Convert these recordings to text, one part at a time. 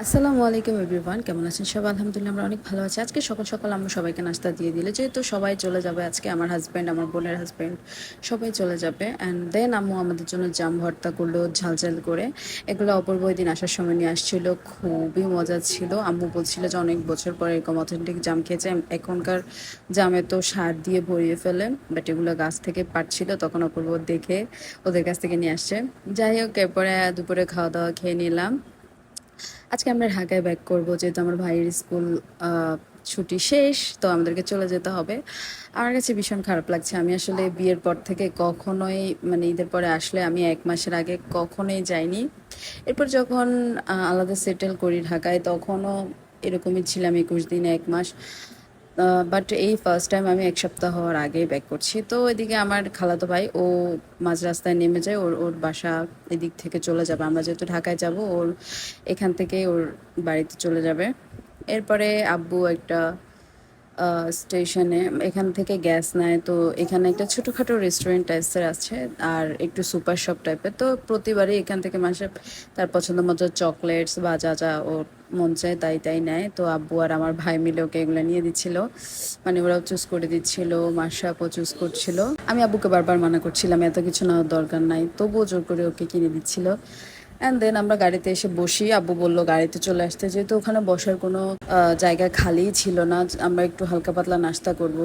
আসসালামু আলাইকুম এভরিওয়ান, কেমন আছেন সবাই? আলহামদুলিল্লাহ আমরা অনেক ভালো আছি। আজকে সকাল সকাল আমরা সবাইকে নাস্তা দিয়ে দিলে, যেহেতু সবাই চলে যাবে আজকে, আমার হাজব্যান্ড, আমার বোনের হাজব্যান্ড সবাই চলে যাবে। অ্যান্ড দেন আম্মু আমাদের জন্য জাম ভর্তা করলো ঝাল ঝাল করে। এগুলো অপূর্ব ওই দিন আসার সময় নিয়ে আসছিল, খুবই মজা ছিল। আম্মু বলছিল যে অনেক বছর পরে এরকম অথেন্টিক জাম খেয়েছে। এখনকার জামে তো সার দিয়ে ভরিয়ে ফেলে, বাট এগুলো গাছ থেকে পাড়ছিল, তখন অপূর্ব দেখে ওদের কাছ থেকে নিয়ে আসছে। যাই হোক, এরপরে দুপুরে খাওয়া দাওয়া খেয়ে নিলাম। আজকে আমরা ঢাকায় ব্যাক করব, যেহেতু আমার ভাইয়ের স্কুল ছুটি শেষ, তো আমাদেরকে চলে যেতে হবে। আমার কাছে ভীষণ খারাপ লাগছে। আমি আসলে বিয়ের পর থেকে কখনোই, মানে ঈদের পরে আসলে আমি 1 মাসের আগে কখনোই যাইনি। এরপর যখন আলাদা সেটেল করি ঢাকায়, তখনও এরকমই ছিলাম, 21 দিন 1 মাস। বাট এই ফার্স্ট টাইম আমি 1 সপ্তাহ হওয়ার আগেই ব্যাক করছি। তো এদিকে আমার খালাতো ভাই, ও মাঝ রাস্তায় নেমে যায়, ওর ওর বাসা এদিক থেকে চলে যাবে। আমরা যেহেতু ঢাকায় যাব, ওর এখান থেকে ওর বাড়িতে চলে যাবে। এরপরে আব্বু একটা স্টেশনে এখান থেকে গ্যাস নেয়, তো এখানে একটা ছোটোখাটো রেস্টুরেন্ট টাইপসের আছে, আর একটু সুপার শপ টাইপের। তো প্রতিবারই এখান থেকে মানুষের তার পছন্দ মতো চকলেটস বা যা যা ওর মন চায় তাই তাই নেয়। তো আব্বু আর আমার ভাই মিলে ওকে এগুলো নিয়ে দিচ্ছিল, মানে ওরাও চুজ করে দিচ্ছিল, মাসাপও চুজ করছিল। আমি আব্বুকে বারবার মানা করছিলাম এত কিছু নেওয়ার দরকার নাই, তবুও জোর করে ওকে কিনে দিচ্ছিল। অ্যান্ড দেন আমরা গাড়িতে এসে বসি, আব্বু বললো গাড়িতে চলে আসতে, যেহেতু ওখানে বসার কোনো জায়গা খালিই ছিল না। আমরা একটু হালকা পাতলা নাস্তা করব,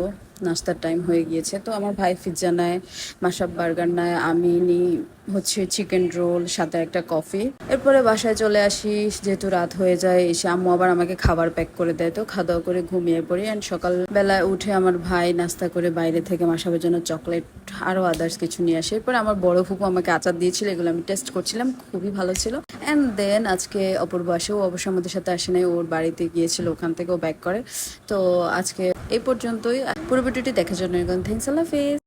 নাস্তার টাইম হয়ে গিয়েছে। তো আমার ভাই পিৎজা নেয়, মাসাব বার্গার নেয়, আমি নিই হচ্ছে চিকেন রোল, সাথে একটা কফি। এরপরে বাসায় চলে আসি, যেহেতু রাত হয়ে যায়। এসে আম্মু আবার আমাকে খাবার প্যাক করে দেয়, তো খাওয়া দাওয়া করে ঘুমিয়ে পড়ি। অ্যান্ড সকালবেলায় উঠে আমার ভাই নাস্তা করে বাইরে থেকে মাসাবের জন্য চকলেট আরও আদার্স কিছু নিয়ে আসে। এরপরে আমার বড় ফুপু আমাকে আচার দিয়েছিল, এগুলো আমি টেস্ট করছিলাম, খুবই ভালো ছিল। অ্যান্ড দেন আজকে অপূর্ব আসে, ও অবশ্য আমাদের সাথে আসে নাই, ওর বাড়িতে গিয়েছিল, ওখান থেকেও ব্যাক করে। তো আজকে এই পর্যন্তই। পুরো ভিডিওটি দেখার জন্য থ্যাংকস, আল্লাহ হাফেজ।